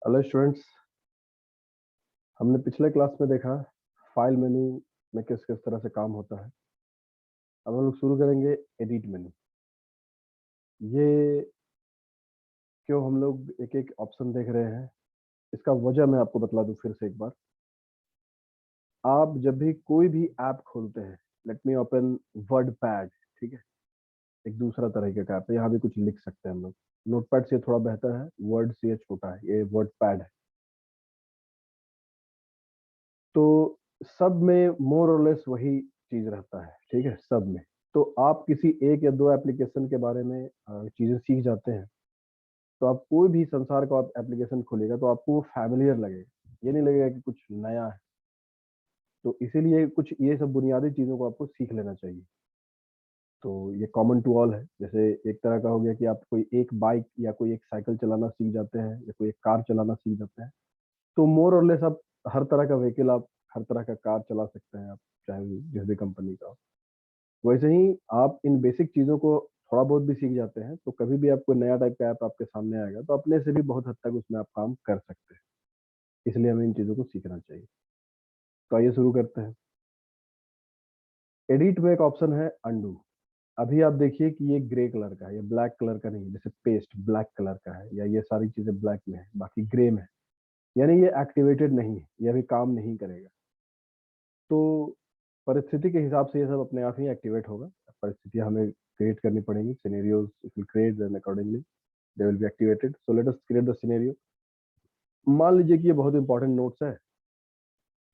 Hello students. हमने पिछले class में देखा फाइल मेनू में किस किस तरह से काम होता है। अब हम लोग शुरू करेंगे एडिट मेनू। ये क्यों हम लोग एक एक ऑप्शन देख रहे हैं, इसका वजह मैं आपको बतला दूं फिर से एक बार। आप जब भी कोई भी ऐप खोलते हैं, let me open word pad, ठीक है, एक दूसरा तरीके का ऐप है, यहाँ भी कुछ लिख सकते हैं हम लोग। नोटपैड से थोड़ा बेहतर है, वर्ड से ये छोटा है, ये वर्ड पैड है। तो सब में मोर और लेस वही चीज रहता है, ठीक है, सब में। तो आप किसी एक या दो एप्लीकेशन के बारे में चीजें सीख जाते हैं, तो आप कोई भी संसार का एप्लीकेशन खोलेगा तो आपको वो फैमिलियर लगेगा, ये नहीं लगेगा कि कुछ नया है। तो इसीलिए कुछ ये सब बुनियादी चीजों को आपको सीख लेना चाहिए। तो ये कॉमन टू ऑल है। जैसे एक तरह का हो गया कि आप कोई एक बाइक या कोई एक साइकिल चलाना सीख जाते हैं या कोई एक कार चलाना सीख जाते हैं, तो मोर और लेस आप हर तरह का व्हीकल, आप हर तरह का कार चला सकते हैं, आप चाहे जिस भी कंपनी का हो। वैसे ही आप इन बेसिक चीजों को थोड़ा बहुत भी सीख जाते हैं, तो कभी भी आपको नया टाइप का ऐप आपके सामने आएगा तो अपने से भी बहुत हद तक उसमें आप काम कर सकते हैं। इसलिए हमें इन चीजों को सीखना चाहिए। तो आइए शुरू करते हैं। एडिट में एक ऑप्शन है अंडू। अभी आप देखिए कि ये ग्रे कलर का है, ये ब्लैक कलर का नहीं है। जैसे पेस्ट ब्लैक कलर का है या ये सारी चीजें ब्लैक में है, बाकी ग्रे में है, यानी ये एक्टिवेटेड नहीं है, ये अभी काम नहीं करेगा। तो परिस्थिति के हिसाब से ये सब अपने आप ही एक्टिवेट होगा। परिस्थितियां हमें क्रिएट करनी पड़ेंगी, scenarios if will create then accordingly they will be activated. So let us create the scenario. मान लीजिए कि ये बहुत इंपॉर्टेंट नोट्स है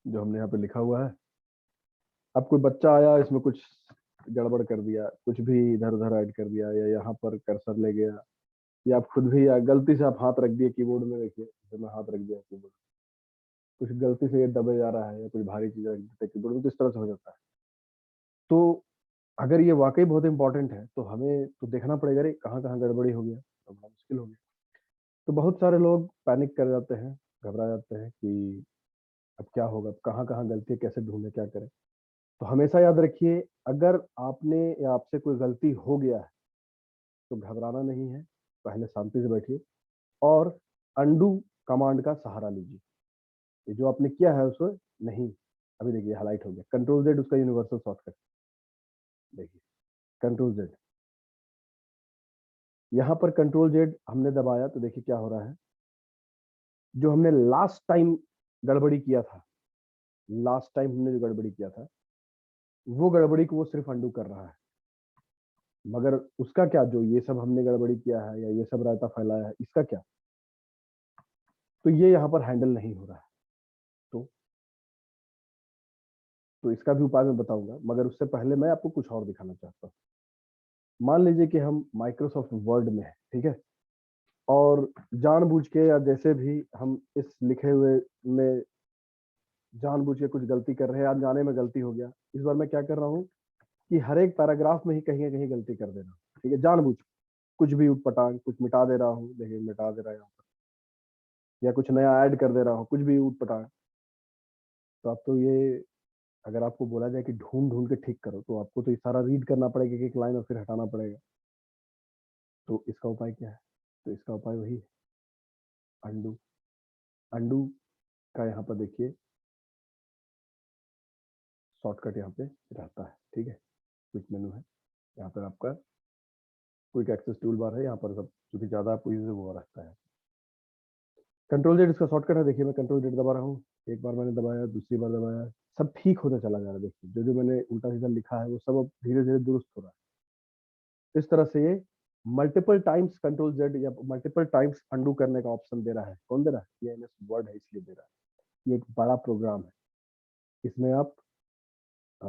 जो हमने यहाँ पे लिखा हुआ है। अब कोई बच्चा आया, इसमें कुछ गड़बड़ कर दिया, कुछ भी इधर उधर ऐड कर दिया, या यहाँ पर कर्सर ले गया, या आप खुद भी या गलती से आप हाथ रख दिए कीबोर्ड में। देखिए जैसे मैं हाथ रख दिया कीबोर्ड, कुछ गलती से ये दबे जा रहा है, या कोई भारी चीज रख देते कीबोर्ड में, तो इस तरह से हो जाता है। तो अगर ये वाकई बहुत इंपॉर्टेंट है तो हमें तो देखना पड़ेगा रे कहाँ कहाँ गड़बड़ी हो गया, तो बड़ा मुश्किल हो गया। तो बहुत सारे लोग पैनिक कर जाते हैं, घबरा जाते हैं कि अब क्या होगा, अब कहाँ कहाँ गलती है, कैसे ढूंढे, क्या करें। तो हमेशा याद रखिए, अगर आपने या आपसे कोई गलती हो गया है तो घबराना नहीं है, पहले शांति से बैठिए और अंडू कमांड का सहारा लीजिए। ये जो आपने किया है उसको नहीं, अभी देखिए हाईलाइट हो गया, कंट्रोल जेड उसका यूनिवर्सल शॉर्टकट। देखिए कंट्रोल जेड, यहाँ पर कंट्रोल जेड हमने दबाया तो देखिए क्या हो रहा है। जो हमने लास्ट टाइम गड़बड़ी किया था, लास्ट टाइम हमने जो गड़बड़ी किया था, वो गड़बड़ी को वो सिर्फ अंडू कर रहा है। मगर उसका क्या, जो ये सब हमने गड़बड़ी किया है या ये सब रायता फैलाया है, इसका क्या, तो ये यहाँ पर हैंडल नहीं हो रहा है। तो तो इसका भी उपाय मैं बताऊंगा, मगर उससे पहले मैं आपको कुछ और दिखाना चाहता हूँ। मान लीजिए कि हम माइक्रोसॉफ्ट वर्ड में है, ठीक है, और जानबूझ के या जैसे भी हम इस लिखे हुए में जानबूझ के कुछ गलती कर रहे हैं, अनजाने में गलती हो गया। इस बार मैं क्या कर रहा हूँ कि हर एक पैराग्राफ में ही कहीं ना कहीं गलती कर दे रहा हूँ, ठीक है, जानबूझ कुछ भी उटपटांग कुछ मिटा दे रहा हूँ। देखिए मिटा दे रहा है यहाँ पर, या कुछ नया ऐड कर दे रहा हूँ, कुछ भी उटपटांग। तो अब तो ये, अगर आपको बोला जाए कि ढूंढ ढूंढ के ठीक करो, तो आपको तो ये सारा रीड करना पड़ेगा एक लाइन और फिर हटाना पड़ेगा। तो इसका उपाय क्या है? तो इसका उपाय वही है, अंडू। अंडू का यहाँ पर देखिए शॉर्टकट यहाँ पे रहता है, ठीक है, क्विक मेनू है। यहाँ पर आपका क्विक एक्सेस टूल बार है, यहाँ पर सब जो भी ज्यादा आपको यूज है वो रहता है। कंट्रोल जेड इसका शॉर्टकट है। देखिए मैं कंट्रोल जेड दबा रहा हूँ, एक बार मैंने दबाया, दूसरी बार दबाया, सब ठीक होता चला जा रहा है। देखिए जो जो मैंने उल्टा सीधा लिखा है वो सब अब धीरे धीरे दुरुस्त हो रहा है। इस तरह से ये मल्टीपल टाइम्स कंट्रोल जेड या मल्टीपल टाइम्स अंडू करने का ऑप्शन दे रहा है। कौन दे रहा है? ये एमएस वर्ड है इसलिए दे रहा है। ये एक बड़ा प्रोग्राम है, इसमें आप अ,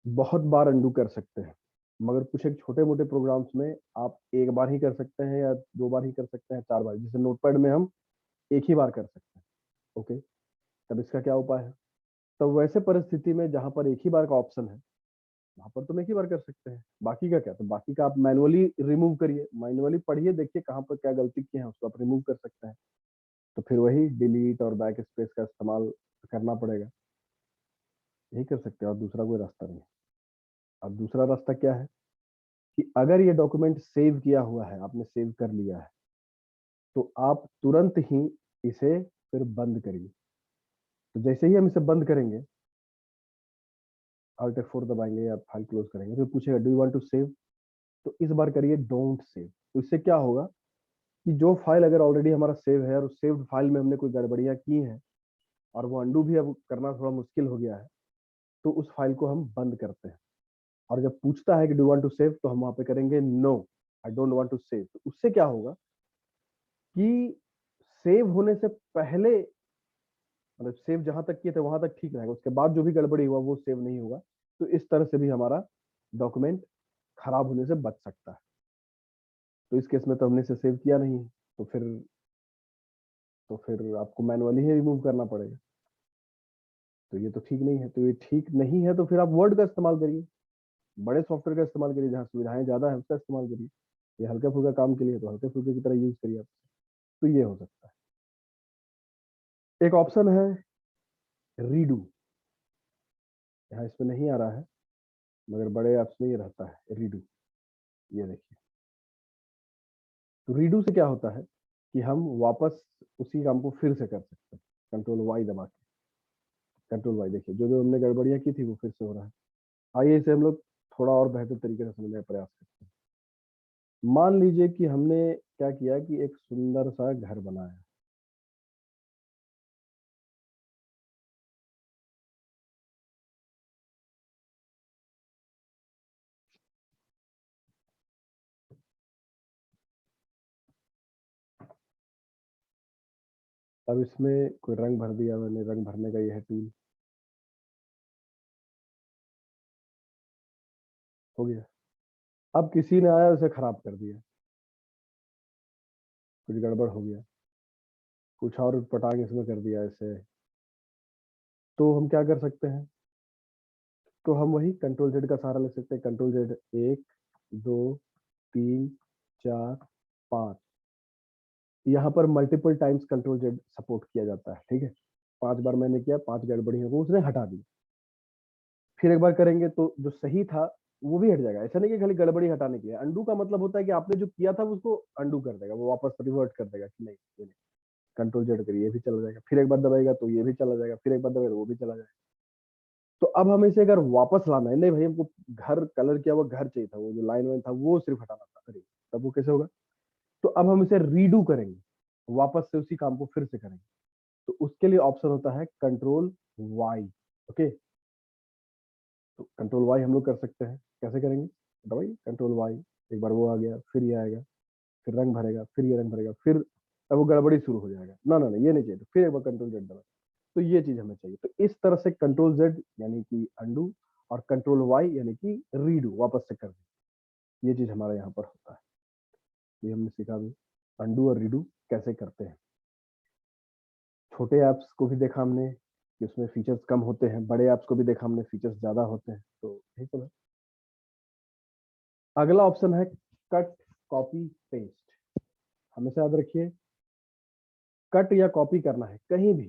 बहुत बार अंडू कर सकते हैं। मगर कुछ एक छोटे मोटे प्रोग्राम्स में आप एक बार ही कर सकते हैं, या दो बार ही कर सकते हैं, चार बार, जैसे नोटपैड में हम एक ही बार कर सकते हैं। ओके, तब इसका क्या उपाय है? तो वैसे परिस्थिति में जहां पर एक ही बार का ऑप्शन है, वहां पर तो एक ही बार कर सकते हैं। बाकी का क्या? तो बाकी का आप मैनुअली रिमूव करिए, मैनुअली पढ़िए, देखिए कहाँ पर क्या गलती की है, उसको आप रिमूव कर सकते हैं। तो फिर वही डिलीट और बैक स्पेस का इस्तेमाल करना पड़ेगा, यही कर सकते हैं, और दूसरा कोई रास्ता नहीं है। अब दूसरा रास्ता क्या है कि अगर ये डॉक्यूमेंट सेव किया हुआ है, आपने सेव कर लिया है, तो आप तुरंत ही इसे फिर बंद करिए। तो जैसे ही हम इसे बंद करेंगे, Alt F4 दबाएंगे या फाइल क्लोज करेंगे, फिर पूछेगा do you want to save, तो इस बार करिए डोंट सेव। तो इससे क्या होगा कि जो फाइल अगर ऑलरेडी हमारा सेव है और उस सेव्ड फाइल में हमने कोई गड़बड़ियां की हैं और वो अंडू भी अब करना थोड़ा मुश्किल हो गया है, तो उस फाइल को हम बंद करते हैं। और जब पूछता है कि डू वांट टू सेव, तो हम वहां पे करेंगे no, I don't want to save. तो उससे क्या होगा कि सेव होने से पहले, मतलब सेव जहां तक किए थे वहां तक ठीक रहेगा, उसके बाद जो भी गड़बड़ी हुआ वो सेव नहीं होगा। तो इस तरह से भी हमारा डॉक्यूमेंट खराब होने से बच सकता है। तो इस केस में तो हमने इसे सेव किया नहीं, तो फिर आपको मैनुअली ही रिमूव करना पड़ेगा। तो ये तो ठीक नहीं है। तो ये ठीक नहीं है तो फिर आप वर्ड का इस्तेमाल करिए, बड़े सॉफ्टवेयर का इस्तेमाल करिए, जहाँ सुविधाएं ज्यादा है उसका इस्तेमाल करिए। ये हल्का फुल्का काम के लिए तो हल्के फुल्के की तरह यूज करिए आप। तो ये हो सकता है। एक ऑप्शन है रीडू, यहाँ इसमें नहीं आ रहा है, मगर बड़े ऐप्स में ये रहता है रीडू। ये देखिए, तो रीडू से क्या होता है कि हम वापस उसी काम को फिर से कर सकते हैं, कंट्रोल वाई दबा के। कंट्रोल वाई देखिए, जो जो हमने गड़बड़ियां की थी वो फिर से हो रहा है। आइए इसे हम लोग थोड़ा और बेहतर तरीके से समझने का प्रयास करते हैं। मान लीजिए कि हमने क्या किया कि एक सुंदर सा घर बनाया। अब इसमें कोई रंग भर दिया मैंने, रंग भरने का ये है टूल, हो गया। अब किसी ने आया उसे खराब कर दिया, कुछ गड़बड़ हो गया, कुछ और उटपटांग इसमें कर दिया ऐसे, तो हम क्या कर सकते हैं? तो हम वही कंट्रोल जेड का सहारा ले सकते हैं। कंट्रोल जेड, एक, दो, तीन, चार, पांच। यहाँ पर multiple times control Z support किया जाता है, ठीक है। 5 बार मैंने किया, 5 गड़बड़ियों को उसने हटा दिया। फिर एक बार करेंगे तो जो सही था वो भी हट जाएगा। ऐसा नहीं कि खाली गड़बड़ी हटाने के लिए। अंडू का मतलब होता है कि आपने जो किया था उसको अंडू कर देगा, वो वापस रिवर्ट कर देगा कि नहीं ये नहीं। कंट्रोल जेड करिए, ये भी चला जाएगा। फिर एक बार दबाएगा तो ये भी चला जाएगा, फिर एक बार दबाएगा तो वो भी चला जाएगा। तो अब हमें इसे अगर वापस लाना है, नहीं भाई हमको घर कलर किया हुआ घर चाहिए था, वो जो लाइन वाइन था वो सिर्फ हटाना था, अरे तब वो कैसे होगा? तो अब हम इसे रीडू करेंगे, वापस से उसी काम को फिर से करेंगे। तो उसके लिए ऑप्शन होता है कंट्रोल वाई। ओके, तो कंट्रोल वाई हम लोग कर सकते हैं। कैसे करेंगे? भाई कंट्रोल वाई, एक बार वो आ गया, फिर ये आएगा, फिर रंग भरेगा, फिर ये रंग भरेगा, फिर अब वो गड़बड़ी शुरू हो जाएगा। ना ना ना, ये नहीं चाहिए। तो फिर एक बार कंट्रोल जेड दबा। तो ये चीज हमें चाहिए। तो इस तरह से कंट्रोल जेड यानी कि अंडू, और कंट्रोल वाई यानी कि रीडू, वापस से कर दे। ये चीज हमारे यहाँ पर होता है। ये हमने सीखा भी, अंडू और रीडू कैसे करते हैं। छोटे ऐप्स को भी देखा हमने कि उसमें फीचर्स कम होते हैं, बड़े ऐप्स को भी देखा हमने फीचर्स ज्यादा होते हैं। तो यही सब है। अगला ऑप्शन है कट कॉपी पेस्ट। हमेशा याद रखिए, कट या कॉपी करना है कहीं भी,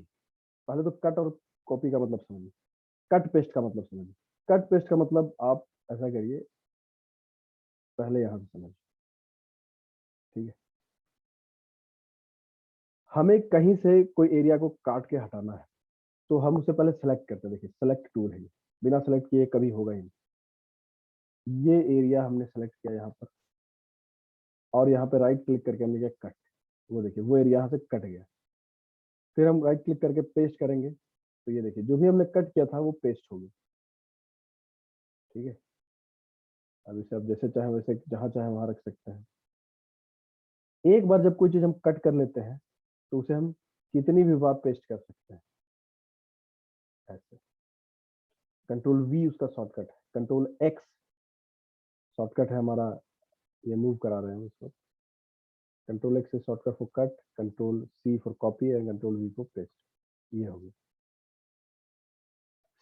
पहले तो कट और कॉपी का मतलब समझिए, कट पेस्ट का मतलब समझिए। कट पेस्ट का मतलब आप ऐसा करिए, पहले यहां से समझिए, ठीक है। हमें कहीं से कोई एरिया को काट के हटाना है, तो हम उसे पहले सेलेक्ट करते हैं। देखिए सेलेक्ट टूल है ये, बिना सेलेक्ट किए कभी होगा ही नहीं। ये एरिया हमने सेलेक्ट किया यहाँ पर, और यहाँ पे राइट क्लिक करके हमने किया कट। वो देखिए वो एरिया यहाँ से कट गया। फिर हम राइट क्लिक करके पेस्ट करेंगे, तो ये देखिए जो भी हमने कट किया था वो पेस्ट हो गया, ठीक है। अब इसे आप जैसे चाहे वैसे जहां चाहे वहां रख सकते हैं। एक बार जब कोई चीज हम कट कर लेते हैं तो उसे हम कितनी भी बार पेस्ट कर सकते हैं, ऐसे। कंट्रोल वी उसका शॉर्टकट है, कंट्रोल एक्स शॉर्टकट है हमारा, ये मूव करा रहे हैं उसको। Control X is shortcut for cut, control C for copy and control V for paste. ये हो गया।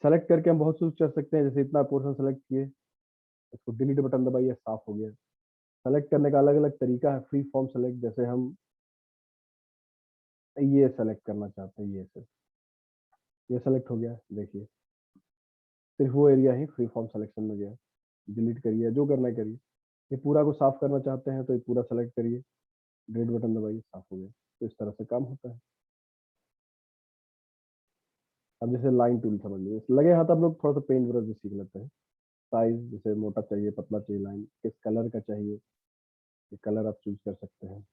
सेलेक्ट करके हम बहुत कुछ कर सकते हैं, जैसे इतना पोर्शन सेलेक्ट किए, इसको डिलीट बटन दबाइए, साफ हो गया। सेलेक्ट करने का अलग अलग तरीका है। फ्री फॉर्म सेलेक्ट, जैसे हम ये सेलेक्ट करना चाहते हैं, ये सेलेक्ट हो गया, देखिए सिर्फ वो एरिया ही फ्री फॉर्म सिलेक्शन में गया। डिलीट करिए, जो करना है करिए। ये पूरा को साफ करना चाहते हैं तो ये पूरा सेलेक्ट करिए, डिलीट बटन दबाइए, साफ हो गया। तो इस तरह से काम होता है। अब जैसे लाइन टूल समझ लीजिए, लगे हाथ आप लोग थोड़ा सा पेंट ब्रश भी सीख लेते हैं। साइज जैसे मोटा चाहिए पतला चाहिए, लाइन किस कलर का चाहिए, ये कलर आप चूज कर सकते हैं।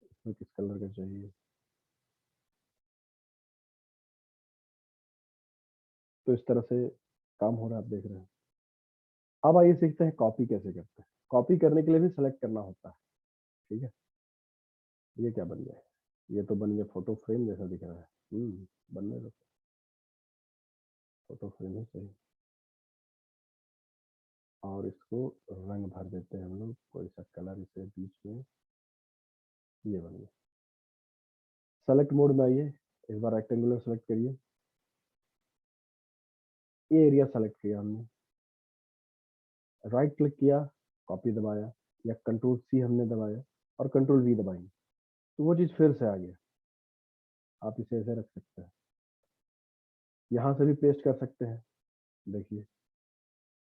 इसमें किस कलर का चाहिए, तो इस तरह से काम हो रहा है, आप देख रहे हैं। अब आइए सीखते हैं कॉपी कैसे करते हैं। कॉपी करने के लिए भी सेलेक्ट करना होता है। ठीक है, ये क्या बन गया, ये तो बन गया फोटो फ्रेम जैसा दिख रहा है। बनने दो, फोटो फ्रेम ही सही। और इसको रंग भर देते हैं हम लोग, कोई सा कलर इसे बीच में, ये बन गया। सेलेक्ट मोड में आइए, इस बार रेक्टेंगुलर सेलेक्ट करिए, ये एरिया सेलेक्ट किया हमने, राइट क्लिक किया, कॉपी दबाया, या कंट्रोल सी हमने दबाया और कंट्रोल वी दबाएंगे, तो वो चीज़ फिर से आ गया। आप इसे ऐसे रख सकते हैं, यहाँ से भी पेस्ट कर सकते हैं। देखिए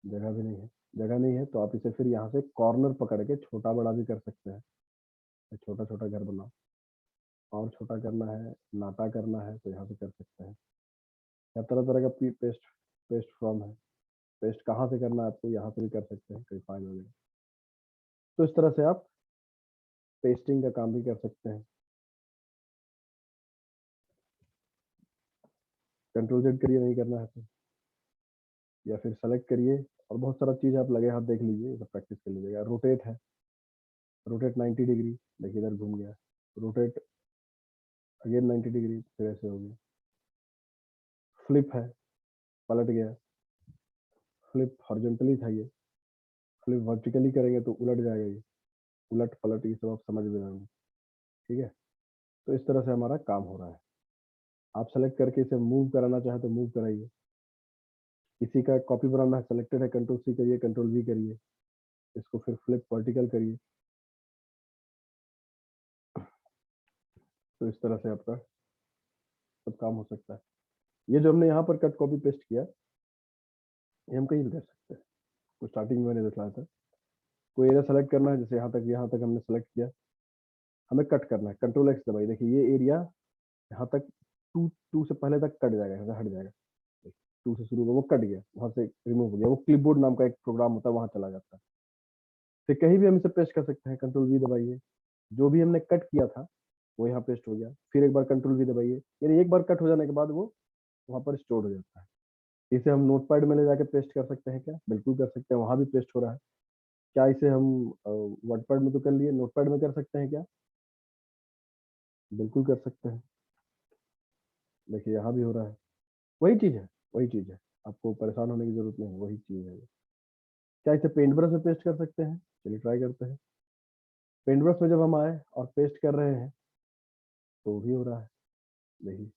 जगह भी नहीं है, जगह नहीं है तो आप इसे फिर यहाँ से कॉर्नर पकड़ के छोटा बड़ा भी कर सकते हैं। छोटा छोटा घर बनाओ, और छोटा करना है, नाटा करना है तो यहाँ से कर सकते हैं। या तरह तरह का पेस्ट, पेस्ट फ्रॉम है, पेस्ट कहाँ से करना है आपको, यहाँ से भी कर सकते हैं, कोई फाइल वगैरह। तो इस तरह से आप पेस्टिंग का काम भी कर सकते हैं। कंट्रोल जेड करिए, नहीं करना है तो, या फिर सेलेक्ट करिए, और बहुत सारा चीज़ आप लगे हाथ देख लीजिए, सब प्रैक्टिस कर लीजिएगा। रोटेट है, रोटेट 90 डिग्री, देखिए इधर घूम गया। रोटेट अगेन 90 डिग्री, फिर ऐसे हो गया। फ्लिप है, पलट गया। फ्लिप हॉरिजॉन्टली था ये, फ्लिप वर्टिकली करेंगे तो उलट जाएगा ये। उलट पलट ये सब आप समझ में आएंगे। ठीक है, तो इस तरह से हमारा काम हो रहा है। आप सेलेक्ट करके इसे मूव कराना चाहे तो मूव कराइए। किसी का कॉपी बनाना है, सेलेक्टेड है, कंट्रोल सी करिए, कंट्रोल वी करिए, इसको फिर फ्लिप वर्टिकल करिए। तो इस तरह से आपका सब काम हो सकता है। ये जो हमने यहाँ पर कट कॉपी पेस्ट किया, ये हम कहीं भी कर सकते हैं। तो स्टार्टिंग में मैंने दिखाया था, कोई एरिया सेलेक्ट करना है, जैसे यहाँ तक हमने सेलेक्ट किया, हमें कट करना है, कंट्रोल एक्स दबाइए। देखिए ये एरिया यहाँ तक टू टू से पहले तक कट जाएगा, यहाँ से हट जाएगा। टू से शुरू हुआ, वो कट गया, वहां से रिमूव हो गया, वो क्लिपबोर्ड नाम का एक प्रोग्राम होता है, वहां चला जाता है। फिर कहीं भी हम इसे पेस्ट कर सकते हैं, कंट्रोल वी दबाइए, जो भी हमने कट किया था वो यहाँ पेस्ट हो गया। फिर एक बार कंट्रोल वी दबाइए, यानी एक बार कट हो जाने के बाद वो वहां पर स्टोर हो जाता है। इसे हम नोटपैड में ले जाके पेस्ट कर सकते हैं क्या? बिल्कुल कर सकते हैं, वहां भी पेस्ट हो रहा है। क्या इसे हम वर्डपैड में तो कर लिए, नोटपैड में कर सकते हैं क्या? बिल्कुल कर सकते हैं। देखिए यहाँ भी हो रहा है, वही चीज है, वही चीज है, आपको परेशान होने की जरूरत नहीं है, वही चीज है। क्या इसे पेंट ब्रश में पेस्ट कर सकते हैं? चलिए ट्राई करते हैं। पेंट ब्रश में जब हम आए और पेस्ट कर रहे हैं तो भी हो रहा है, देखिए।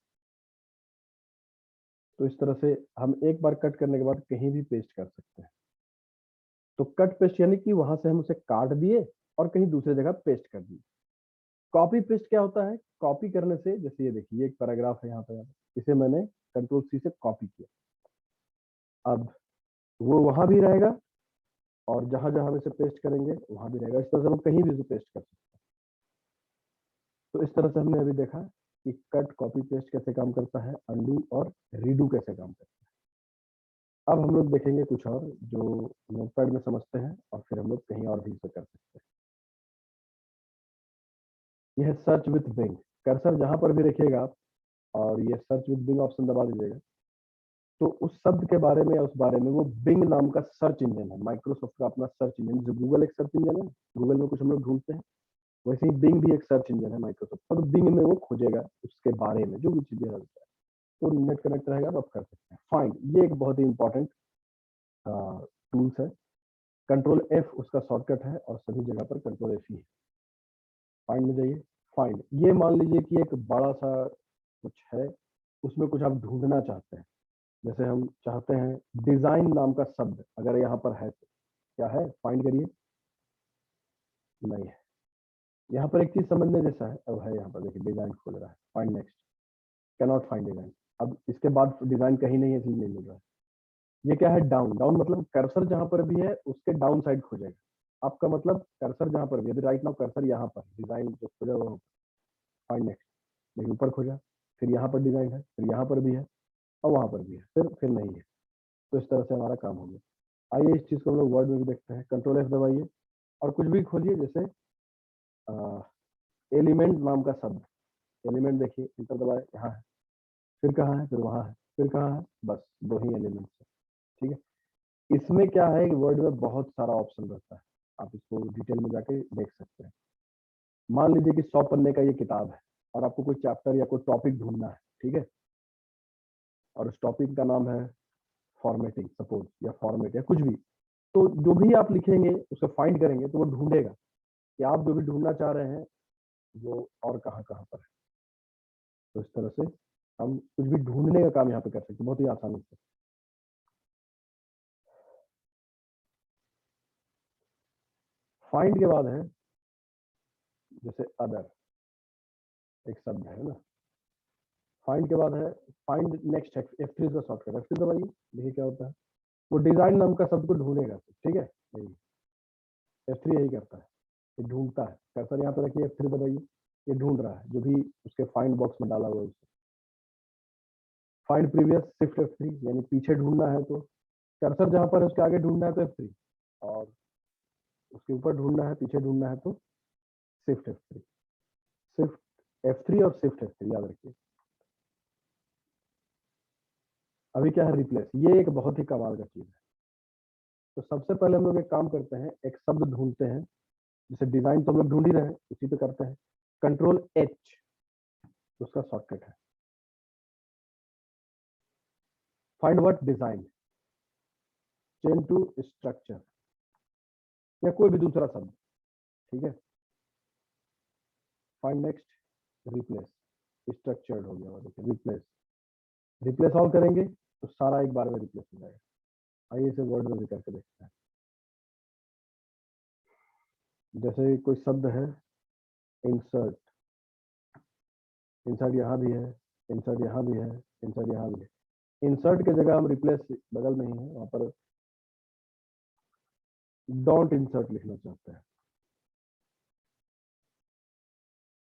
तो इस तरह से हम एक बार कट करने के बाद कहीं भी पेस्ट कर सकते हैं। तो कट पेस्ट यानी कि वहां से हम उसे काट दिए और कहीं दूसरी जगह पेस्ट कर दिए। कॉपी पेस्ट क्या होता है? कॉपी करने से, जैसे ये देखिए, ये एक पैराग्राफ है यहाँ पे, इसे मैंने कंट्रोल सी से कॉपी किया, अब वो वहां भी रहेगा, और जहां जहां हम इसे पेस्ट करेंगे वहां भी रहेगा। इस तरह से हम कहीं भी इसे पेस्ट कर सकते हैं। तो इस तरह से हमने अभी देखा कि कट कॉपी पेस्ट कैसे काम करता है, अनडू और रीडू कैसे काम करता है। अब हम लोग देखेंगे कुछ और जो नोटपैड में समझते हैं, और फिर हम लोग कहीं और भी इसे कर सकते हैं। यह सर्च विथ बिंग, कर्सर जहां पर भी रखिएगा आप, और ये सर्च विथ बिंग ऑप्शन दबा दीजिएगा, तो उस शब्द के बारे में या उस बारे में, वो बिंग नाम का सर्च इंजन है, माइक्रोसॉफ्ट का अपना सर्च इंजन। जो गूगल एक सर्च इंजन है, गूगल में कुछ हम लोग ढूंढते हैं, वैसे ही बिंग भी एक सर्च इंजन है माइक्रोसॉफ्ट का। तो बिंग में वो खोजेगा उसके बारे में जो भी चीजें रहता है, तो नेट कनेक्ट रहेगा तो आप कर सकते हैं। फाइंड, ये एक बहुत ही इंपॉर्टेंट टूल्स है। कंट्रोल एफ उसका शॉर्टकट है, और सभी जगह पर कंट्रोल एफ ही है। फाइंड में जाइए, फाइंड, ये मान लीजिए कि एक बड़ा सा कुछ है, उसमें कुछ आप ढूंढना चाहते हैं। जैसे हम चाहते हैं डिजाइन नाम का शब्द, अगर यहाँ पर है तो क्या है, फाइंड करिए, नहीं है। यहाँ पर एक चीज समझने जैसा है, अब है यहाँ पर देखिए, डिजाइन खोल रहा है, find next, cannot find design. अब इसके बाद डिजाइन कहीं नहीं है, इसलिए नहीं मिल रहा है। ये क्या है, डाउन। डाउन मतलब कर्सर जहां पर भी है उसके डाउन साइड खोजेगा। आपका मतलब कर्सर जहां पर भी, अभी राइट नाउ कर्सर यहाँ पर डिजाइन जो खोजा वो फाइंड नेक्स्ट, लेकिन ऊपर खोजा, फिर यहाँ पर डिजाइन है, फिर यहाँ पर भी है और वहां पर भी है, फिर नहीं है। तो इस तरह से हमारा काम हो गया। आइए इस चीज को हम लोग वर्ड में भी देखते हैं। कंट्रोल एफ दबाइए और कुछ भी खोलिए, जैसे एलिमेंट नाम का शब्द। एलिमेंट देखिए, इंटर दबाए, यहाँ है, फिर कहाँ है, फिर वहां है, फिर कहाँ है, बस दो ही एलिमेंट्स है। ठीक है। इसमें क्या है कि वर्ड में बहुत सारा ऑप्शन रहता है, आप इसको डिटेल में जाके देख सकते हैं। मान लीजिए कि 100 पन्ने का ये किताब है और आपको कोई चैप्टर या कोई टॉपिक ढूंढना है, ठीक है, और उस टॉपिक का नाम है फॉर्मेटिंग सपोज, या फॉर्मेट या कुछ भी। तो जो भी आप लिखेंगे उसे फाइंड करेंगे तो वो ढूंढेगा कि आप जो भी ढूंढना चाह रहे हैं वो और कहाँ कहाँ पर है। तो इस तरह से हम कुछ भी ढूंढने का काम यहाँ पे कर सकते हैं बहुत ही आसानी से। फाइंड के बाद है जैसे अदर, एक शब्द है ना। फाइंड के बाद है फाइंड नेक्स्ट, F3 का शॉर्टकट, F3 दबाइए, देखिए क्या होता है। वो डिजाइन नाम का शब्द को ढूंढेगा, ठीक है। यही F3 यही करता है, ये ढूंढता है। कर्सर यहाँ पे रखिए, F3 दबाइए, ये ढूंढ रहा है जो भी उसके फाइंड बॉक्स में डाला हुआ है। फाइंड प्रीवियस, शिफ्ट F3, यानी पीछे ढूंढना है तो कर्सर जहां पर है उसके आगे ढूंढना है तो F3, और उसके ऊपर ढूंढना है, पीछे ढूंढना है तो शिफ्ट F3। शिफ्ट F3 और शिफ्ट F3 याद रखिए। अभी क्या है, रिप्लेस। ये एक बहुत ही कमाल का चीज है। तो सबसे पहले हम लोग एक काम करते हैं, एक शब्द ढूंढते हैं। जैसे डिजाइन तो हम लोग ढूंढ ही रहे हैं, उसी पे करते हैं। कंट्रोल H उसका शॉर्टकट है। Find what, design, change to structure, या कोई भी दूसरा शब्द, ठीक है। फाइंड नेक्स्ट, रिप्लेस, स्ट्रक्चर्ड हो गया, देखिए रिप्लेस। रिप्लेस ऑल करेंगे तो सारा एक बार में रिप्लेस हो जाएगा। आइए इसे वर्ड में भी करके देखते हैं। जैसे कोई शब्द है, इंसर्ट, इंसर्ट यहाँ भी है, इंसर्ट यहाँ भी है, इंसर्ट यहाँ भी है। इंसर्ट के जगह हम रिप्लेस बगल में ही है, वहां पर डोंट इंसर्ट लिखना चाहते हैं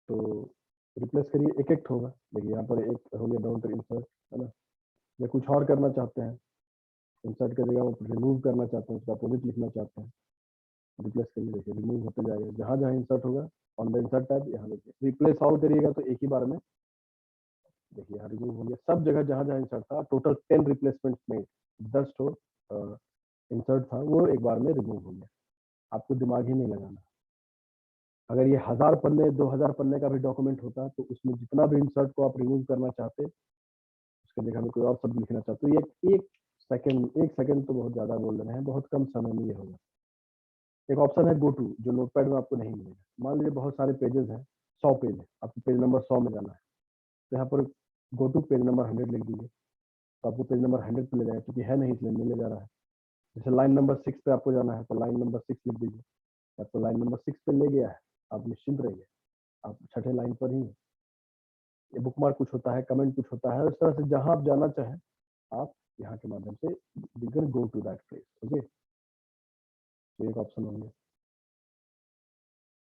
तो रिप्लेस करिए, एक एक होगा। देखिए यहाँ पर एक हो गया डोंट इंसर्ट, है ना। या कुछ और करना चाहते हैं, इंसर्ट के जगह वो रिमूव करना चाहते हैं, उसका अपोजिट लिखना चाहते हैं, रिप्लेस करिए, देखिए रिमूव होते जाएगा। जहां जहां इंसर्ट होगा ऑन द इंसर्ट टैब, यहाँ देखिए रिप्लेस ऑल करिएगा तो एक ही बार में, देखिए यहाँ रिमूव हो गया। सब जगह जहां जहां इंसर्ट था, टोटल 10 रिप्लेसमेंट में 10 तो इंसर्ट था, वो एक बार में रिमूव हो गया। आपको दिमाग ही नहीं लगाना। अगर ये 1000 पन्ने 2000 पन्ने का भी डॉक्यूमेंट होता तो उसमें जितना भी इंसर्ट को आप रिमूव करना चाहते, उसके जगह में कोई और शब्द लिखना चाहते, तो ये एक सेकंड तो बहुत ज्यादा बोल रहे हैं, बहुत कम समय में ये होगा। एक ऑप्शन है गो टू, जो नोटपैड में आपको नहीं मिलेगा। मान लीजिए बहुत सारे पेजेस हैं, 100 पेज है, आपको पेज नंबर 100 में जाना है, तो यहाँ पर गो टू पेज नंबर 100 लिख दीजिए, तो आपको पेज नंबर 100 पे ले जाएगा, क्योंकि है नहीं इसलिए नहीं ले जा रहा है। जैसे लाइन नंबर 6 पे आपको जाना है तो लाइन नंबर 6 लिख दीजिए, आपको लाइन नंबर 6 पे ले गया है, आप निश्चिंत रहिए, आप छठे लाइन पर ही। ये बुकमार्क कुछ होता है, कमेंट कुछ होता है, इस तरह से जहां आप जाना चाहें आप यहाँ के माध्यम से you can go to that place. Okay, तो एक ऑप्शन हो गया।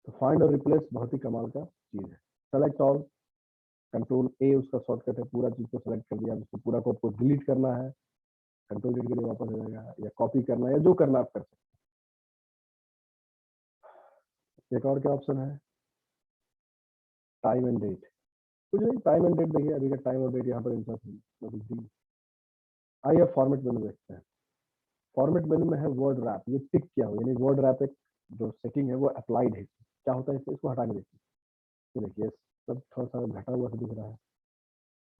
तो फाइंड और रिप्लेस बहुत ही कमाल का चीज है। सेलेक्ट ऑल, कंट्रोल ए उसका शॉर्टकट है, पूरा चीज को सेलेक्ट कर दिया, उसको पूरा को आपको डिलीट करना है, कंट्रोल डिलीट के लिए वापस हो जाएगा, या कॉपी करना है, या जो करना आप कर सकते हैं। एक और क्या ऑप्शन है, टाइम एंड डेट। कुछ नहीं, टाइम एंड डेट देखिए, अभी का टाइम और डेट यहाँ पर इंसर्ट होगी। आइए फॉर्मेट मेनू देखते हैं। फॉर्मेट मेनू में है वर्ड रैप, ये टिक किया हो, यानी वर्ड रैप एक जो सेटिंग है वो अप्लाइड है। क्या होता है, इसको हटा के देखिए, ये देखिए सब थोड़ा सा घटा हुआ सा दिख रहा है।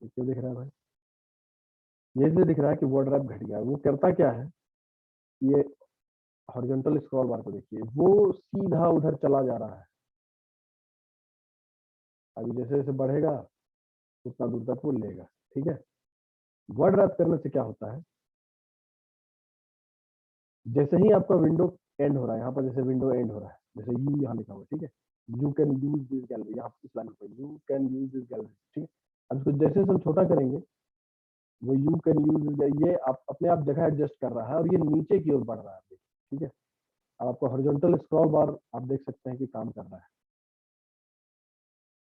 ये क्यों दिख रहा है भाई, ये इसलिए दिख रहा है कि वर्ड रैप घट गया। वो करता क्या है, ये हॉरिजॉन्टल स्क्रॉल बार को देखिए, वो सीधा उधर चला जा रहा है। अभी जैसे जैसे बढ़ेगा उतना दूर तक वो लेगा, ठीक है। वर्ड रैप करने से क्या होता है, जैसे ही आपका विंडो एंड हो रहा है, यहाँ पर जैसे विंडो एंड हो रहा है, जैसे यू यहाँ लिखा हुआ, ठीक है, you can use this gallery, यहाँ इस लाइन पर you can use this gallery, ठीक है। अब इसको जैसे हम छोटा करेंगे वो यू कैन यूज, ये आप अपने आप जगह एडजस्ट कर रहा है और ये नीचे की ओर बढ़ रहा है, ठीक है। अब आपको हॉरिजॉन्टल स्क्रॉल बार आप देख सकते हैं कि काम कर रहा है।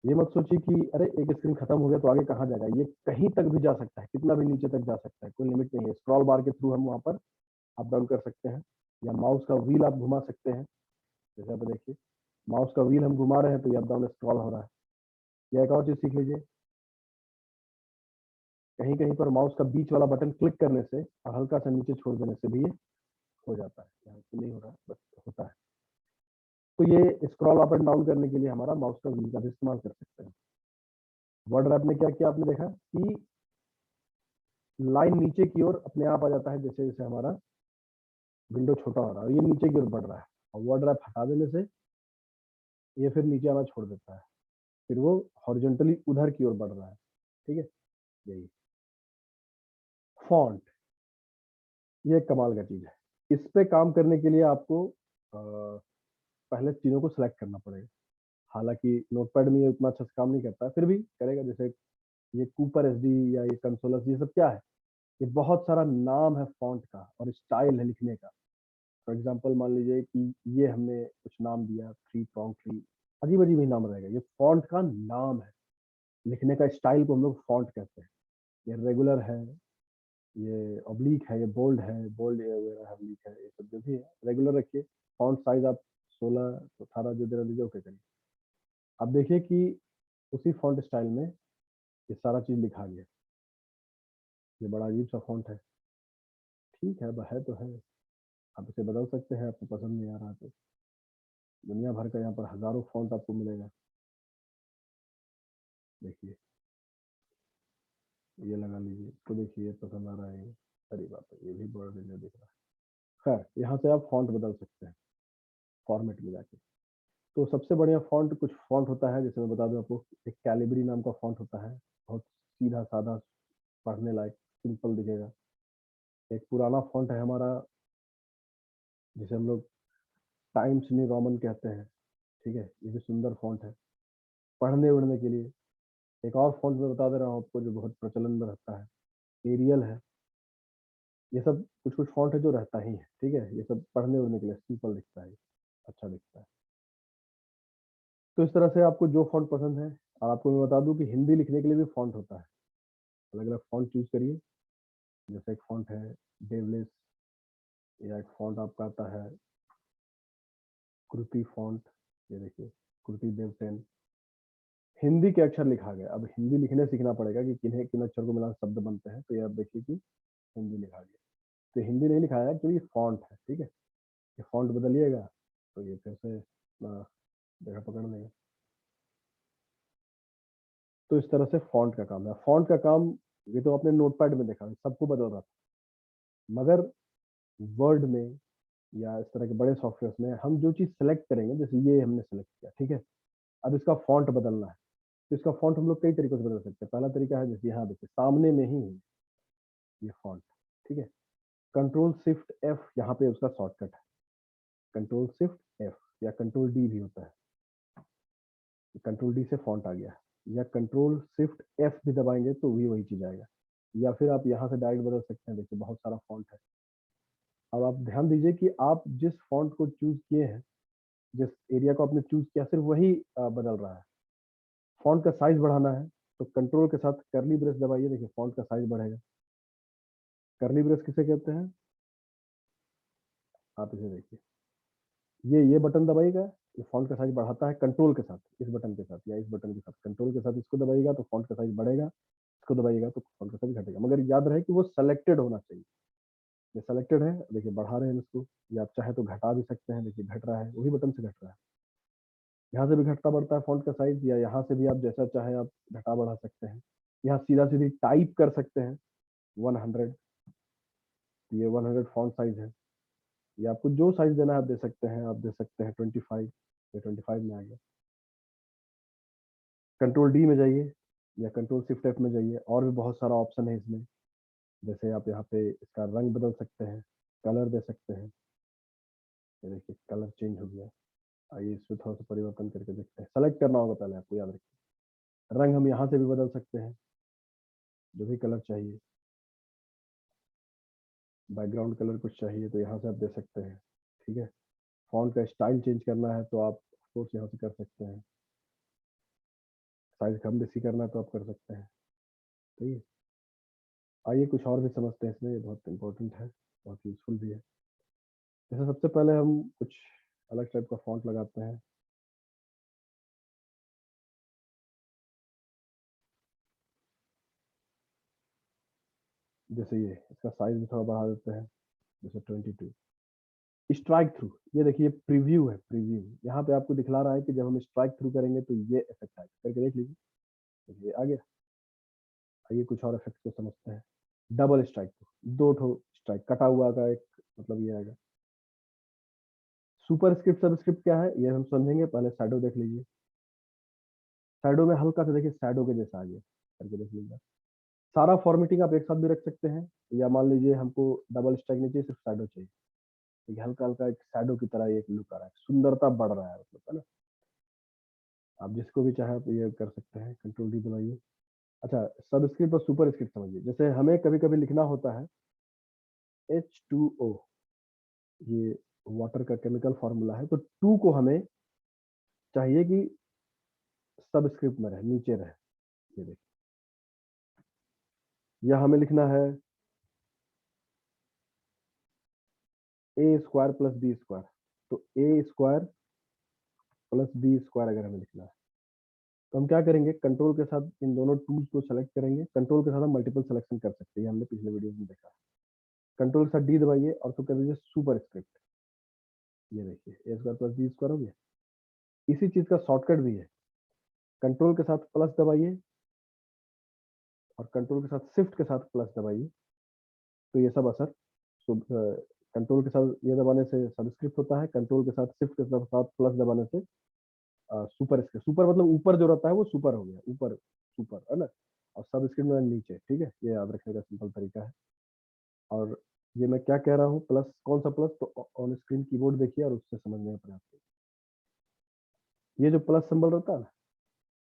ये मत सोचिए कि अरे एक स्क्रीन खत्म हो गया तो आगे कहाँ जाएगा, ये कहीं तक भी जा सकता है, कितना भी नीचे तक जा सकता है, कोई लिमिट नहीं है। स्क्रॉल बार के थ्रू हम वहाँ पर अप डाउन कर सकते हैं, या माउस का व्हील आप घुमा सकते हैं। जैसे आप देखिए माउस का व्हील हम घुमा रहे हैं तो ये अप डाउन स्क्रॉल हो रहा है। या एक और चीज सीख लीजिए, कहीं कहीं पर माउस का बीच वाला बटन क्लिक करने से और हल्का सा नीचे छोड़ देने से भी ये हो जाता है। यहाँ पे नहीं हो रहा है बट होता है। तो ये स्क्रॉल अप एंड डाउन करने के लिए हमारा माउस का व्हील का भी इस्तेमाल कर सकते हैं। वर्ड रैप में क्या किया आपने देखा कि लाइन नीचे की ओर अपने आप आ जाता है, जैसे जैसे हमारा विंडो छोटा हो रहा है, ये नीचे की ओर बढ़ रहा है। और वर्ड रैप हटा देने से ये फिर नीचे आना छोड़ देता है, फिर वो हॉरिजॉन्टली उधर की ओर बढ़ रहा है, ठीक है। यही फॉन्ट, ये एक कमाल का चीज है। इस पे काम करने के लिए आपको पहले चीजों को सिलेक्ट करना पड़ेगा। हालांकि नोटपैड में ये उतना अच्छा से काम नहीं करता है, फिर भी करेगा। जैसे ये कूपर एसडी या ये कंसोलस, ये सब क्या है, ये बहुत सारा नाम है फॉन्ट का और स्टाइल है लिखने का। फॉर एग्जाम्पल मान लीजिए कि ये हमने कुछ नाम दिया, थ्री प्रॉन्ग थ्री, अजीब अजीब ही नाम रहेगा, ये फॉन्ट का नाम है। लिखने का स्टाइल को हम लोग फॉन्ट कहते हैं। ये रेगुलर है, ये ऑब्लिक है, ये बोल्ड है, बोल्ड वगैरह ऑब्लिक है, ये सब जो भी है रेगुलर रखिए। फॉन्ट साइज आप 16 18 जो देना दीजिए, ओके करिए। अब देखिए कि उसी फॉन्ट स्टाइल में ये सारा चीज लिखा गया। ये बड़ा अजीब सा फॉन्ट है, ठीक है, है तो है। आप इसे बदल सकते हैं, आपको पसंद नहीं आ रहा तो। दुनिया भर का यहाँ पर हजारों फॉन्ट आपको मिलेगा। देखिए ये लगा लीजिए, इसको देखिए, ये पसंद आ रहा है ये। अरे बाप रे, ये भी बड़ा डेंजर दिख रहा है। खैर यहाँ से आप फॉन्ट बदल सकते हैं फॉर्मेट में जाके। तो सबसे बढ़िया फॉन्ट, कुछ फॉन्ट होता है, जैसे मैं बता दूं आपको, एक कैलिबरी नाम का फॉन्ट होता है, बहुत सीधा साधा, पढ़ने लायक, सिंपल दिखेगा। एक पुराना फॉन्ट है हमारा, जिसे हम लोग टाइम्स न्यू रोमन कहते हैं, ठीक है, ये भी सुंदर फॉन्ट है पढ़ने उड़ने के लिए। एक और फॉन्ट मैं बता दे रहा हूँ आपको जो बहुत प्रचलन में रहता है, एरियल है। ये सब कुछ कुछ फॉन्ट है जो रहता ही है, ठीक है। ये सब पढ़ने उड़ने के लिए सिंपल दिखता है, अच्छा दिखता है। तो इस तरह से आपको जो फॉन्ट पसंद है। और आपको मैं बता दूं कि हिंदी लिखने के लिए भी फॉन्ट होता है, अलग अलग फॉन्ट चूज करिए। जैसे एक फॉन्ट है डेवलिस, या एक फॉन्ट आपका आता है कृति फॉन्ट, ये देखिए कृति देव 10। हिंदी के अक्षर लिखा गया। अब हिंदी लिखने सीखना पड़ेगा कि किन्हें किन अक्षर को मिला शब्द बनते हैं। तो ये आप देखिए कि हिंदी लिखा गया, तो हिंदी नहीं लिखा है क्योंकि फॉन्ट है, ठीक है। ये फॉन्ट बदलिएगा तो ये फिर से जगह पकड़ लेगा। तो इस तरह से फॉन्ट का काम है। फॉन्ट का काम ये तो आपने नोटपैड में देखा, सबको बदल रहा था। मगर वर्ड में या इस तरह के बड़े सॉफ्टवेयर में हम जो चीज सेलेक्ट करेंगे, जैसे ये हमने सेलेक्ट किया, ठीक है, अब इसका फॉन्ट बदलना है। तो इसका फॉन्ट हम लोग कई तरीकों से बदल सकते हैं। पहला तरीका है, जैसे यहाँ देखिए सामने में ही है ये फॉन्ट, ठीक है। कंट्रोल शिफ्ट एफ यहाँ पे उसका शॉर्टकट है, कंट्रोल शिफ्ट एफ, या कंट्रोल डी भी होता है। कंट्रोल डी से फॉन्ट आ गया, या कंट्रोल शिफ्ट एफ भी दबाएंगे तो भी वही चीज आएगा। या फिर आप यहाँ से डायरेक्ट बदल सकते हैं, देखिए बहुत सारा फॉन्ट है। अब आप ध्यान दीजिए कि आप जिस फॉन्ट को चूज किए हैं, जिस एरिया को आपने चूज किया, सिर्फ वही बदल रहा है। फॉन्ट का साइज बढ़ाना है तो कंट्रोल के साथ करली ब्रेस दबाइए, देखिए फॉन्ट का साइज बढ़ेगा। करली ब्रेस किसे कहते हैं, आप इसे देखिए, ये बटन दबाइएगा, ये फॉन्ट का साइज बढ़ाता है कंट्रोल के साथ, इस बटन के साथ या इस बटन के साथ, कंट्रोल के साथ इसको दबाइएगा तो फॉन्ट का साइज बढ़ेगा, इसको दबाइएगा तो फॉन्ट का साइज घटेगा। मगर याद रहे कि वो सेलेक्टेड होना चाहिए। ये सेलेक्टेड है, देखिए बढ़ा रहे हैं इसको, या आप चाहे तो घटा भी सकते हैं, देखिए घट रहा है, वही बटन से घट रहा है। यहाँ से भी घटता बढ़ता है फॉन्ट का साइज, या यहाँ से भी आप जैसा चाहे आप घटा बढ़ा सकते हैं। यहाँ सीधा सीधी टाइप कर सकते हैं 100, ये 100 फॉन्ट साइज है। ये आपको जो साइज देना है आप दे सकते हैं, आप दे सकते हैं 25, ये 25 में आ गया। कंट्रोल डी में जाइए या कंट्रोल शिफ्ट एफ में जाइए, और भी बहुत सारा ऑप्शन है इसमें। जैसे आप यहाँ पे इसका रंग बदल सकते हैं, कलर दे सकते हैं। ये देखिए कलर चेंज हो गया। आइए इसमें थोड़ा सा परिवर्तन करके देखते हैं। सेलेक्ट करना होगा पहले आपको, याद रखिए। रंग हम यहाँ से भी बदल सकते हैं, जो भी कलर चाहिए। बैकग्राउंड कलर कुछ चाहिए तो यहाँ से आप दे सकते हैं, ठीक है। फॉन्ट का स्टाइल चेंज करना है तो आप ऑफकोर्स यहाँ से कर सकते हैं, साइज कम बेसी करना है तो आप कर सकते हैं, ठीक है। आइए कुछ और भी समझते हैं इसमें, ये बहुत इंपॉर्टेंट है, बहुत यूजफुल भी है। जैसे सबसे पहले हम कुछ अलग टाइप का फॉन्ट लगाते हैं। जैसे ये इसका साइज भी थोड़ा बढ़ा देते हैं, जैसे 22। स्ट्राइक थ्रू, ये देखिए प्रीव्यू है, प्रीव्यू यहाँ पे आपको दिखला रहा है कि जब हम स्ट्राइक थ्रू करेंगे तो ये इफेक्ट आएगा, करके देख लीजिए, देखिए आ गया। आइए कुछ और इफेक्ट को समझते हैं। डबल स्ट्राइक थ्रू, दो ठो स्ट्राइक कटा हुआ का एक मतलब ये आएगा। सुपर स्क्रिप्ट सब स्क्रिप्ट क्या है ये हम समझेंगे, पहले शैडो देख लीजिए। शैडो में हल्का सा देखिए शैडो के जैसा आ गया, करके देख लीजिए। सारा फॉर्मेटिंग आप एक साथ भी रख सकते हैं, या मान लीजिए हमको डबल स्ट्राइक नहीं चाहिए, सिर्फ शैडो चाहिए, देखिए हल्का हल्का एक शैडो की तरह एक लुक आ रहा है, सुंदरता बढ़ रहा है मतलब, है ना। आप जिसको भी चाहे आप ये कर सकते हैं, कंट्रोल डी दबाइए। अच्छा, सब स्क्रिप्ट और सुपर स्क्रिप्ट समझिए। जैसे हमें कभी कभी लिखना होता है H2O, ये वाटर का केमिकल फॉर्मूला है, तो टू को हमें चाहिए कि सब स्क्रिप्ट में रहे, नीचे रहे, ये देखिए। या हमें लिखना है A² + B², तो A² + B² अगर हमें लिखना है तो हम क्या करेंगे, कंट्रोल के साथ इन दोनों टूल्स को सेलेक्ट करेंगे। कंट्रोल के साथ हम मल्टीपल सिलेक्शन कर सकते हैं, ये हमने पिछले वीडियो में देखा। कंट्रोल के साथ डी दबाइए और तो कर दीजिए सुपर स्क्रिप्ट, ये देखिए A² + B² हो गया। इसी चीज का शॉर्टकट भी है, कंट्रोल के साथ प्लस दबाइए और कंट्रोल के साथ शिफ्ट के साथ प्लस दबाइए, तो ये सब असर कंट्रोल के साथ ये दबाने से सबस्क्रिप्ट होता है, कंट्रोल के साथ शिफ्ट के साथ प्लस दबाने से सुपर स्क्रिप्ट। सुपर मतलब ऊपर जो रहता है वो सुपर हो गया, ऊपर सुपर, है ना। और सब स्क्रिप्ट में नीचे, ठीक है, ये याद रखने का सिंपल तरीका है। और ये मैं क्या कह रहा हूँ, प्लस कौन सा प्लस, तो ऑन स्क्रीन कीबोर्ड देखिए और उससे समझने में प्रयास करिए। ये जो प्लस सिंबल रहता है ना,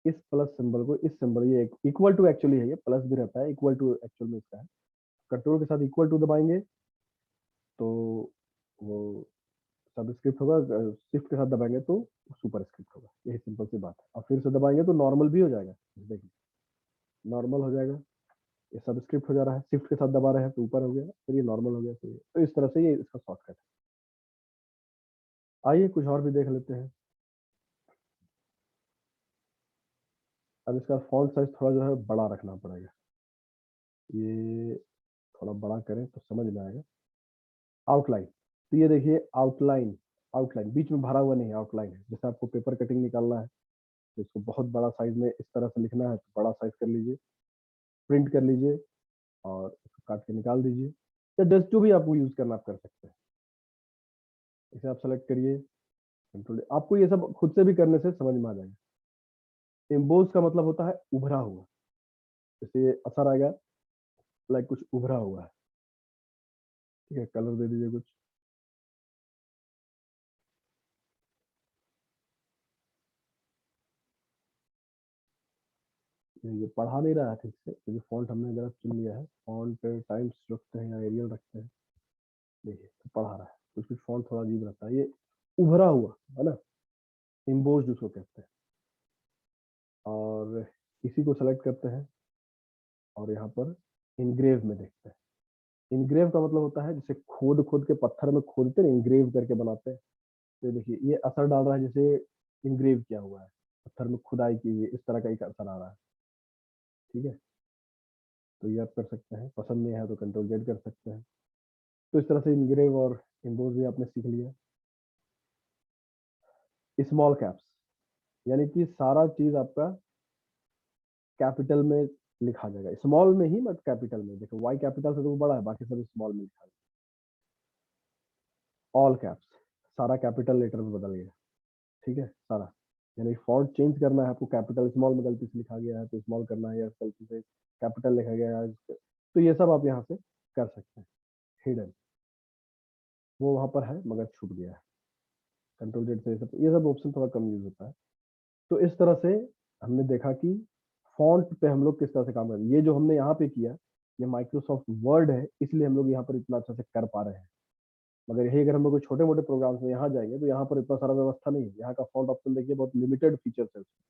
इस प्लस सिंबल को, इस सिंबल, ये इक्वल टू एक्चुअली है, ये प्लस भी रहता है, इक्वल टू एक्चुअल में इसका है। कंट्रोल के साथ इक्वल टू दबाएंगे तो वो सबस्क्रिप्ट होगा, शिफ्ट के साथ दबाएंगे तो सुपर स्क्रिप्ट होगा, यही सिंपल सी बात है। और फिर से दबाएंगे तो नॉर्मल भी हो जाएगा, देखिए नॉर्मल हो जाएगा, ये सबस्क्रिप्ट हो जा रहा है, शिफ्ट के साथ दबा रहे हैं तो ऊपर हो गया, फिर ये नॉर्मल हो गया, तो इस तरह से ये इसका शॉर्टकट है। आइए कुछ और भी देख लेते हैं। अब इसका फॉन्ट साइज थोड़ा जो है बड़ा रखना पड़ेगा, ये थोड़ा बड़ा करें तो समझ में आएगा। आउटलाइन, तो ये देखिए आउटलाइन, आउटलाइन बीच में भरा हुआ नहीं है, आउटलाइन है। जैसे आपको पेपर कटिंग निकालना है तो इसको बहुत बड़ा साइज में इस तरह से लिखना है तो बड़ा साइज कर लीजिए, प्रिंट कर लीजिए और इसको काट के निकाल दीजिए। या डस्ट जो भी आपको यूज करना आप कर सकते हैं, इसे आप सेलेक्ट करिए, कंट्रोल। आपको ये सब खुद से भी करने से समझ में आ जाएगा। एम्बोज का मतलब होता है उभरा हुआ, जैसे ये असर आएगा लाइक कुछ उभरा हुआ है, ठीक है। कलर दे दीजिए कुछ, ये पढ़ा नहीं रहा है ठीक से क्योंकि फॉन्ट हमने गलत चुन लिया है। फॉन्ट टाइम्स रखते हैं या एरियल रखते हैं, देखिए तो पढ़ा रहा है, कुछ कुछ फॉन्ट थोड़ा अजीब रहता है, ये उभरा हुआ है ना, एम्बोज उसको कहते हैं। और इसी को सेलेक्ट करते हैं और यहाँ पर इनग्रेव में देखते हैं। इनग्रेव का मतलब होता है जैसे खोद खोद के पत्थर में खोदते हैं, इनग्रेव करके बनाते हैं। तो देखिए ये असर डाल रहा है, जैसे इनग्रेव किया हुआ है, पत्थर में खुदाई की हुई, इस तरह का एक असर आ रहा है, ठीक है। तो ये आप कर सकते हैं, पसंद नहीं है तो कंट्रोल जेड कर सकते हैं। तो इस तरह से इनग्रेव और इम्पोज भी आपने सीख लिया। स्मॉल कैप्स, यानी कि सारा चीज आपका कैपिटल में लिखा जाएगा, स्मॉल में ही मत कैपिटल में। देखो वाई कैपिटल से तो वो बड़ा है, बाकी सब स्मॉल में लिखा है। ऑल कैप्स, सारा कैपिटल लेटर में बदल गया, ठीक है, सारा। यानी फॉन्ट चेंज करना है आपको, कैपिटल स्मॉल में गलती से लिखा गया है तो स्मॉल करना है, या गलती से कैपिटल लिखा गया है तो ये सब आप यहाँ से कर सकते हैं। हिडन, वो वहां पर है मगर छुप गया है, कंट्रोल जेड से ये सब ऑप्शन थोड़ा कम यूज होता है। तो इस तरह से हमने देखा कि फॉन्ट पे हम लोग किस तरह से काम करें। ये जो हमने यहाँ पे किया ये माइक्रोसॉफ्ट वर्ड है, इसलिए हम लोग यहाँ पर इतना अच्छा से कर पा रहे हैं। मगर यही अगर हम लोग छोटे मोटे प्रोग्राम्स में यहाँ जाएंगे तो यहाँ पर इतना सारा व्यवस्था नहीं है। यहाँ का फॉन्ट ऑप्शन देखिए, बहुत लिमिटेड फीचर्स है उसमें,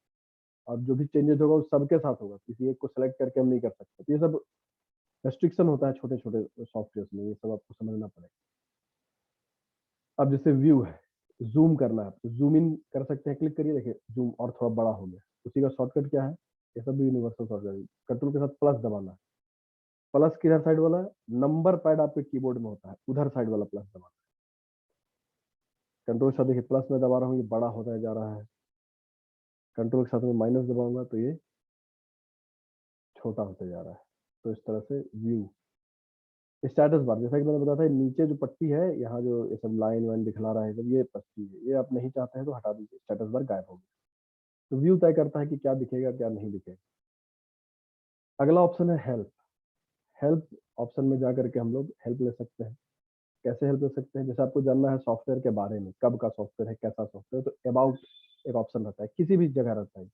और जो भी चेंजेस होगा वो सबके साथ होगा, किसी एक को सेलेक्ट करके हम नहीं कर सकते। तो ये सब रेस्ट्रिक्शन होता है छोटे छोटे सॉफ्टवेयर में, ये सब आपको समझना पड़ेगा। अब जैसे व्यू है, जूम करना है तो जूम इन कर सकते हैं, क्लिक करिए, देखिए जूम और थोड़ा बड़ा हो गया। उसी का शॉर्टकट क्या है, ये सब भी यूनिवर्सल शॉर्टकट, कंट्रोल के साथ प्लस दबाना है। प्लस किधर साइड वाला है, नंबर पैड आपके कीबोर्ड में होता है, उधर साइड वाला प्लस दबाना है। कंट्रोल के साथ देखिए प्लस में दबा रहा हूँ, ये बड़ा होता जा रहा है। कंट्रोल के साथ में माइनस दबाऊंगा तो ये छोटा होते जा रहा है। तो इस तरह से व्यू। स्टेटस बार, जैसा कि मैंने बताया था, नीचे जो पट्टी है, यहाँ जो ये सब लाइन वाइन दिखला रहा है सब, ये पट्टी है, ये आप नहीं चाहते हैं तो हटा दीजिए, स्टेटस बार गायब हो गया। तो व्यू तय करता है कि क्या दिखेगा क्या नहीं दिखेगा। अगला ऑप्शन है हेल्प। हेल्प ऑप्शन में जा करके हम लोग हेल्प ले सकते हैं। कैसे हेल्प ले सकते हैं, जैसे आपको जानना है सॉफ्टवेयर के बारे में, कब का सॉफ्टवेयर है, कैसा सॉफ्टवेयर, तो अबाउट एक ऑप्शन रहता है, किसी भी जगह रहता है।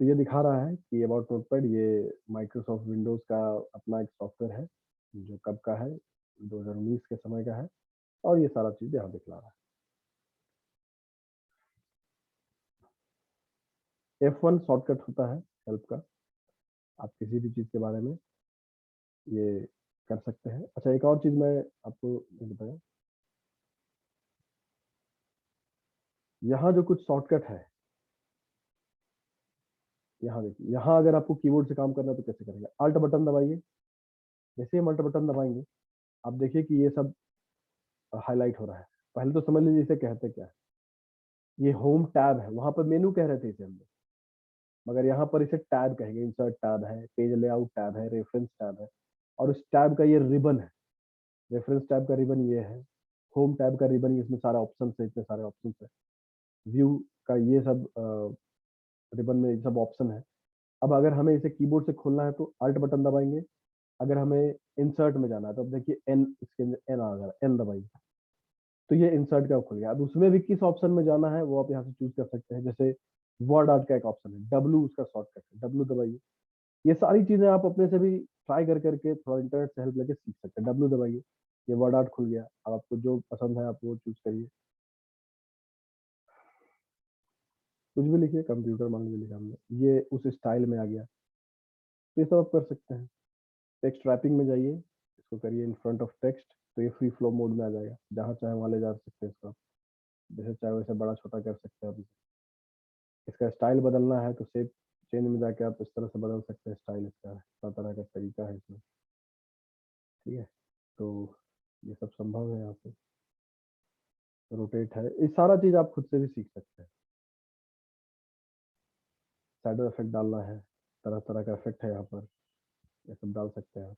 तो ये दिखा रहा है कि अबाउट नोटपैड ये माइक्रोसॉफ्ट विंडोज का अपना एक सॉफ्टवेयर है, जो कब का है, 2019 के समय का है, और ये सारा चीज यहाँ दिखला रहा है। F1 शॉर्टकट होता है हेल्प का, आप किसी भी चीज के बारे में ये कर सकते हैं। अच्छा, एक और चीज मैं आपको बताया, यहाँ जो कुछ शॉर्टकट है, यहाँ देखिए, यहाँ अगर आपको कीबोर्ड से काम करना है तो कैसे करेंगे, अल्ट बटन दबाइए। जैसे हम अल्ट बटन दबाएंगे, आप देखिए कि ये सब हाईलाइट हो रहा है। पहले तो समझ लीजिए इसे कहते क्या है। ये होम टैब है, वहां पर मेनू कह रहे थे इसे हम लोग, मगर यहाँ पर इसे टैब कहेंगे। इंसर्ट टैब है, पेज लेआउट टैब है, रेफरेंस टैब है, और उस टैब का ये रिबन है। रेफरेंस टैब का रिबन ये है, होम टैब का रिबन, इसमें सारा ऑप्शन है, इतने सारे ऑप्शन है। व्यू का ये सब रिबन में ये सब ऑप्शन है। अब अगर हमें इसे कीबोर्ड से खोलना है तो अल्ट बटन दबाएंगे। अगर हमें इंसर्ट में जाना है तो अब देखिए एन, इसके अंदर एन आ गया, एन दबाइए तो ये इंसर्ट का खुल गया। अब उसमें भी किस ऑप्शन में जाना है वो आप यहाँ से चूज कर सकते हैं। जैसे वर्ड आर्ट का एक ऑप्शन है, डब्लू उसका शॉर्टकट है, डब्लू दबाइए। ये सारी चीजें आप अपने से भी ट्राई कर करके थोड़ा इंटरनेट से हेल्प लेके सीख सकते हैं। डब्लू दबाइए, ये वर्ड आर्ट खुल गया। अब आपको जो पसंद है आप वो चूज करिए, कुछ भी लिखिए, कंप्यूटर मान लीजिए लिखा हमने, ये उस स्टाइल में आ गया। तो ये सब आप कर सकते हैं। टेक्स्ट रैपिंग में जाइए, इसको करिए इन फ्रंट ऑफ टेक्स्ट, तो ये फ्री फ्लो मोड में आ जाएगा, जहाँ चाहे वहाँ ले जा सकते हैं इसको आप। जैसे चाहे वैसे बड़ा छोटा कर सकते हैं आप। इसका स्टाइल बदलना है तो शेप चेंज में जाके आप इस तरह से बदल सकते हैं स्टाइल, इसका तरह तरह का तरीका है इसमें। ठीक है, तो ये सब संभव है यहाँ पे। रोटेट है, ये सारा चीज आप खुद से भी सीख सकते हैं। शैडो इफेक्ट डालना है, तरह तरह का इफेक्ट है यहाँ पर, ये सब डाल सकते हैं आप।